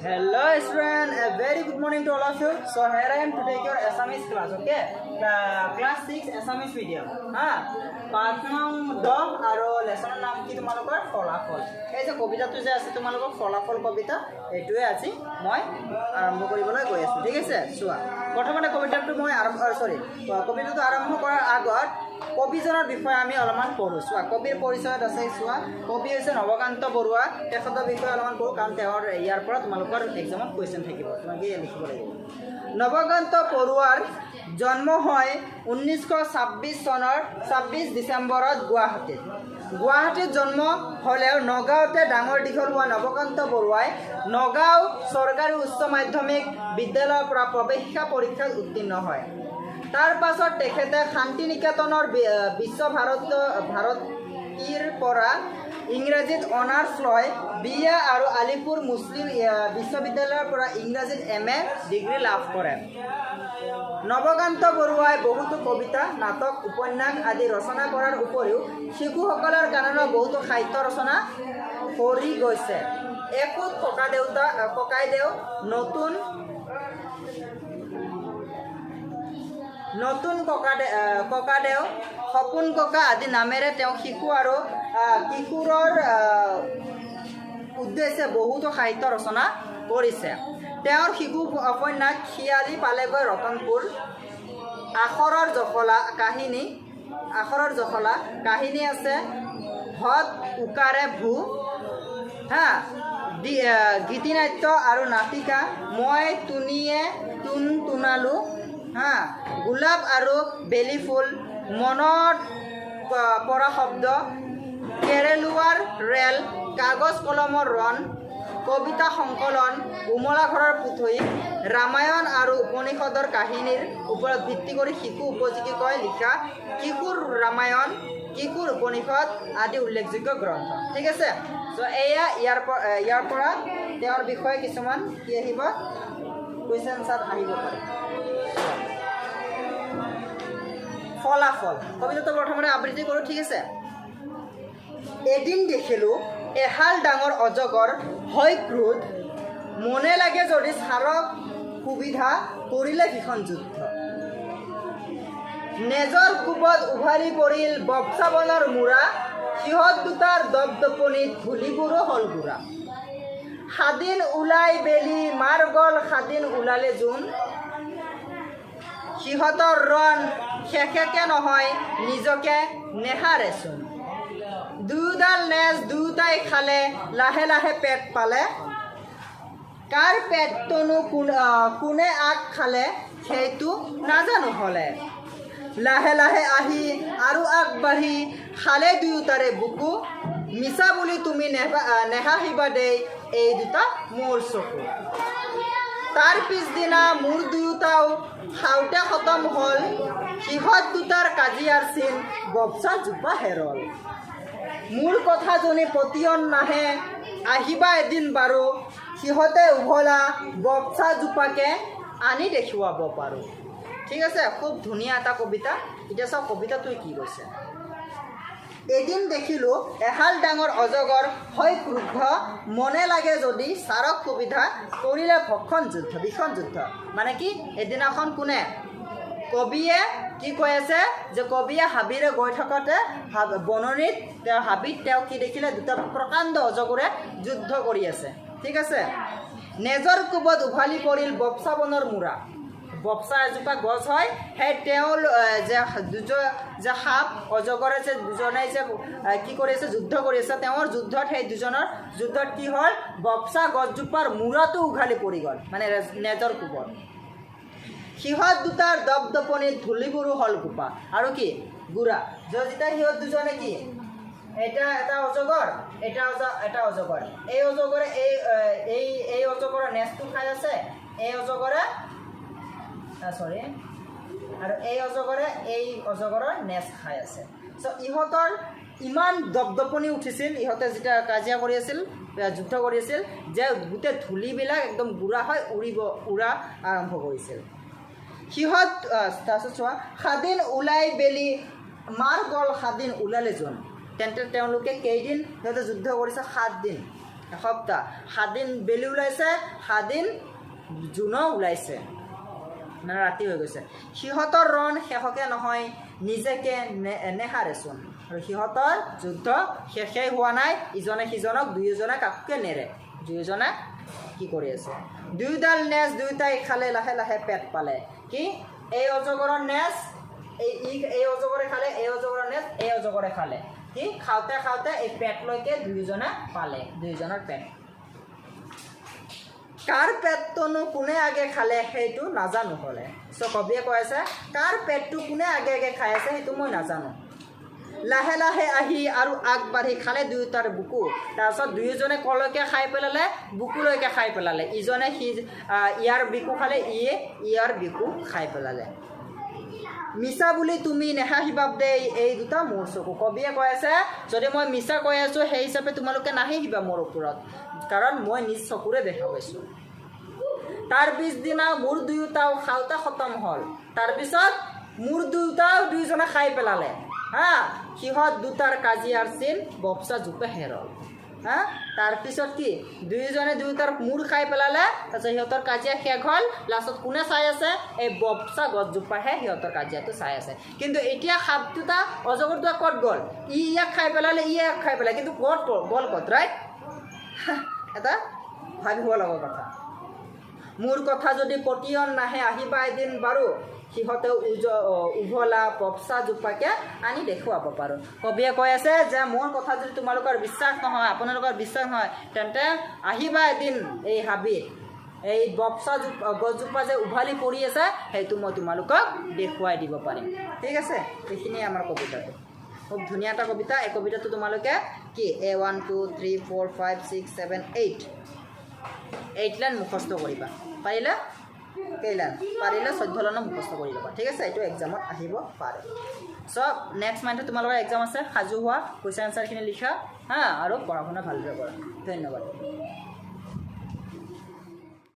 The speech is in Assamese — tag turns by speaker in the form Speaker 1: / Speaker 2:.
Speaker 1: Hello student, a very good morning to all of you. So here I am to take your Assamese class, okay? Class 6 Assamese video. Part num 10 আৰু লেসনৰ নাম কি তোমালোকৰ ফলাফল। এই যে কবিতাটো যে আছে তোমালোকৰ ফলাফল কবিতা এটোৱে আজি মই আৰম্ভ কৰিবলৈ গৈ আছো। ঠিক আছে? চোৱা। প্ৰথমতে কবিতাটো মই কবিতাটো আৰম্ভ কৰাৰ আগত কবিজনৰ বিষয়ে আমি অলপমান পঢ়ো। চোৱা কবিৰ পৰিচয়ত আছে চোৱা কবি হৈছে নৱকান্ত বৰুৱা। তেখেতৰ বিষয়ে অলপমান পঢ়ো কাৰণ তেওঁৰ ইয়াৰ পৰা তোমালোকৰ এক্সামত কুৱেশ্যন থাকিব, তোমালোকে লিখিব লাগিব। নৱকান্ত বৰুৱাৰ জন্ম হয় 1926 চনৰ 26 ডিচেম্বৰত গুৱাহাটীত জন্ম হ'লেও নগাঁৱতে ডাঙৰ দীঘল হোৱা নৱকান্ত বৰুৱাই নগাঁও চৰকাৰী উচ্চ মাধ্যমিক বিদ্যালয়ৰ পৰা প্ৰৱেশিকা পৰীক্ষাত উত্তীৰ্ণ হয়। তাৰ পাছত তেখেতে শান্তি নিকেতনৰ বিশ্বভাৰতীৰ পৰা ইংৰাজীত অনাৰ্ছ লয়। BA আৰু আলিপুৰ মুছলিম বিশ্ববিদ্যালয়ৰ পৰা ইংৰাজীত MA ডিগ্ৰী লাভ কৰে। নৱকান্ত বৰুৱাই বহুতো কবিতা, নাটক, উপন্যাস আদি ৰচনা কৰাৰ উপৰিও শিশুসকলৰ কাৰণে বহুতো সাহিত্য ৰচনা কৰি গৈছে। একোত ককাইদেউ, নতুন ককাদেউ, সপোন ককা আদি নামেৰে তেওঁ শিশু আৰু কিশোৰৰ উদ্দেশ্যে বহুতো সাহিত্য ৰচনা কৰিছে। তেওঁৰ শিশু উপন্যাস খিয়ালি পালেগৈ ৰতনপুৰ, আখৰৰ জখলা কাহিনী আছে, হত উকাৰে ভূ, গীতিনাট্য আৰু নাটিকা, মই তুনালো, গোলাপ আৰু বেলি ফুল, মনত পৰা শব্দ, কেৰেলোৱাৰ ৰেল, কাগজ কলমৰ ৰণ, কবিতা সংকলন, উমলা ঘৰৰ পুথি, ৰামায়ণ আৰু উপনিষদৰ কাহিনীৰ ওপৰত ভিত্তি কৰি শিশু উপযোগীকৈ লিখা কিশোৰ ৰামায়ণ, কিশোৰ উপনিষদ আদি উল্লেখযোগ্য গ্ৰন্থ। ঠিক আছে? চ' এয়া ইয়াৰ পৰা তেওঁৰ বিষয়ে কিছুমান কি আহিব কুৱেশ্যন আনচাৰ আহিব পাৰে। ফলাফল কবিতাটো প্ৰথমতে আবৃত্তি কৰোঁ। ঠিক আছে? এদিন দেখিলোঁ এহাল ডাঙৰ অজগৰ হয় ক্ৰোধ, মনে লাগে যদি ছাৰক সুবিধা কৰিলে ভীষণ যুদ্ধ। নেজৰ কোবত উভালি পৰিল বপচা বনৰ মূৰা, সিহঁত দুটাৰ দপদপনিত ধূলিবোৰো হ'ল গুৰা। সাদিন ওলাই বেলি মাৰ গ'ল সাদিন ওলালে জোন, সিহঁতৰ ৰণ শেষেকে নহয় নিজকে নেহাৰেচোন। দুয়োডাল নেজ দুয়োটাই খালে লাহে লাহে পেট পালে, কাৰ পেটটোনো কোনে আগ খালে সেইটো নাজানো হ'লে। লাহে লাহে আহি আৰু আগবাঢ়ি খালে দুয়োটাৰে বুকু, মিছা বুলি তুমি নেহাঁহিবা দেই এই দুটা মোৰ চকু। তাৰ পিছদিনা মোৰ দুয়োটাও খাওঁতে খতম হ'ল, সিহঁত দুটাৰ কাজিয়াৰ চিন বপচা জোপা হেৰল। মোৰ কথা জনি পতিয়ন নাহে আহিবা এদিন বাৰু, সিহঁতে উভলা বপচা জোপাকে আনি দেখুৱাব পাৰোঁ। ঠিক আছে? খুব ধুনীয়া এটা কবিতা। এতিয়া চাওক কবিতাটোৱে কি কৈছে। এদিন দেখিলোঁ এহাল ডাঙৰ অজগৰ হয় ক্ৰুদ্ধ, মনে লাগে যদি ছাৰক সুবিধা কৰিলে ভীষণ যুদ্ধ। মানে কি এদিনাখন কোনে কবিয়ে কি কৈ আছে যে কবিয়ে হাবিৰে গৈ থাকোঁতে বননিত হাবিত তেওঁ কি দেখিলে দুটা প্ৰকাণ্ড অজগৰে যুদ্ধ কৰি আছে। ঠিক আছে? নেজৰ কোবত উভালি পৰিল বপচা বনৰ মূৰা। বপচা এজোপা গছ হয়, সেই তেওঁ যে সাপ অজগৰে যে দুজনে যে কি কৰি আছে যুদ্ধ কৰি আছে, তেওঁৰ যুদ্ধত সেই দুজনৰ যুদ্ধত কি হ'ল বপচা গছজোপাৰ মূৰাটো উঘালি পৰি গ'ল, মানে নেজৰ কোবত। সিহঁত দুটাৰ দপদপনিত ধূলিবোৰো হ'ল গোপা আৰু কি গুড়া। যেতিয়া সিহঁত দুজনে কি এটা অজগৰ এটা অজগৰ, এই অজগৰে এই অজগৰৰ নেজটো খাই আছে, এই অজগৰে আৰু এই অজগৰৰ নেজ খাই আছে। চ' ইহঁতৰ ইমান দপদপনি উঠিছিল, ইহঁতে যেতিয়া কাজিয়া কৰি আছিল যুদ্ধ কৰি আছিল যে গোটেই ধূলিবিলাক একদম গুড়া হৈ উৰা আৰম্ভ কৰিছিল। সিহঁত তাৰপিছত চোৱা সাদিন ওলাই বেলি মাৰ গ'ল সাদিন ওলালে জোন। তেন্তে তেওঁলোকে কেইদিন সিহঁতে যুদ্ধ কৰিছে 7 দিন। এসপ্তাহ 7 দিন বেলি ওলাইছে 7 দিন জোনো ওলাইছে মানে ৰাতি হৈ গৈছে সিহঁতৰ ৰণ শেষকে নহয় নিজকে নেহাৰেচোন আৰু সিহঁতৰ যুদ্ধ শেষেই হোৱা নাই ইজনে সিজনক দুয়োজনে কাককে নেৰে দুয়োজনে কি কৰি আছে দুয়োডাল নেজ দুয়োটাই খালে লাহে লাহে পেট পালে কি এই অজগৰৰ নেজ এই অজগৰে খালে এই অজগৰৰ নেজ এই অজগৰে খালে কি খাওঁতে খাওঁতে এই পেটলৈকে দুয়োজনে পালে দুয়োজনৰ পেট কাৰ পেটটোনো কোনে আগে খালে সেইটো নাজানো হ'লে চ' কবিয়ে কৈ আছে কাৰ পেটটো কোনে আগে আগে খাই আছে সেইটো মই নাজানো লাহে লাহে আহি আৰু আগবাঢ়ি খালে দুয়োটাৰ বুকু তাৰপিছত দুয়োজনে কলৈকে খাই পেলালে বুকুলৈকে খাই পেলালে ইজনে ইয়াৰ বিকু খালে ইয়ে ইয়াৰ বিকু খাই পেলালে মিছা বুলি তুমি নেহাঁহিবা দেই এই দুটা মোৰ চকু কবিয়ে কৈ আছে যদি মই মিছা কৈ আছোঁ সেই হিচাপে তোমালোকে নাহিবা মোৰ ওপৰত কাৰণ মই নিজ চকুৰে দেখা পাইছোঁ তাৰ পিছদিনা মোৰ দুয়োটাও খাওঁতে খতম হ'ল তাৰপিছত মোৰ দুয়োটাও দুয়োজনে খাই পেলালে হা সিহঁত দুটাৰ কাজিয়াৰ চিন বপচা জোপে হেৰল হা তাৰপিছত কি দুয়োজনে দুয়োটাৰ মূৰ খাই পেলালে তাৰপিছত সিহঁতৰ কাজিয়া শেষ হ'ল লাষ্টত কোনে চাই আছে এই বপচা গছজোপাহে সিহঁতৰ কাজিয়াটো চাই আছে কিন্তু এতিয়া সাপ দুটা অজগৰ দুটা ক'ত গ'ল ইয়াক খাই পেলালে ইয়াক খাই পেলালে কিন্তু ক'ত গ'ল ক'ত ৰাইট এটা ভাবিব লগা কথা মোৰ কথা যদি পতিয়ন নাহে আহিবা এদিন বাৰু সিহঁতে উভলা বপচা জোপাকে আনি দেখুৱাব পাৰোঁ কবিয়ে কৈ আছে যে মোৰ কথা যদি তোমালোকৰ বিশ্বাস নহয় আপোনালোকৰ বিশ্বাস নহয় তেন্তে আহিবা এদিন এই হাবিত এই বপচা গছজোপা যে উভালি পৰি আছে সেইটো মই তোমালোকক দেখুৱাই দিব পাৰিম ঠিক আছে এইখিনিয়ে আমাৰ কবিতাটো খুব ধুনীয়া এটা কবিতা এই কবিতাটো তোমালোকে কি A1 2 3 4 5 6 7 8 লাইন মুখস্থ কৰিবা পাৰিলে কেইলাইন পাৰিলে 14 লাইন মুখস্থ কৰি ল'বা ঠিক আছে এইটো এক্সামত আহিব পাৰে চ' নেক্সট মান্থত তোমালোকৰ এক্সাম আছে সাজু হোৱা কুৱেশ্যন আনচাৰখিনি লিখা হা আৰু পঢ়া শুনা ভালদৰে কৰা ধন্যবাদ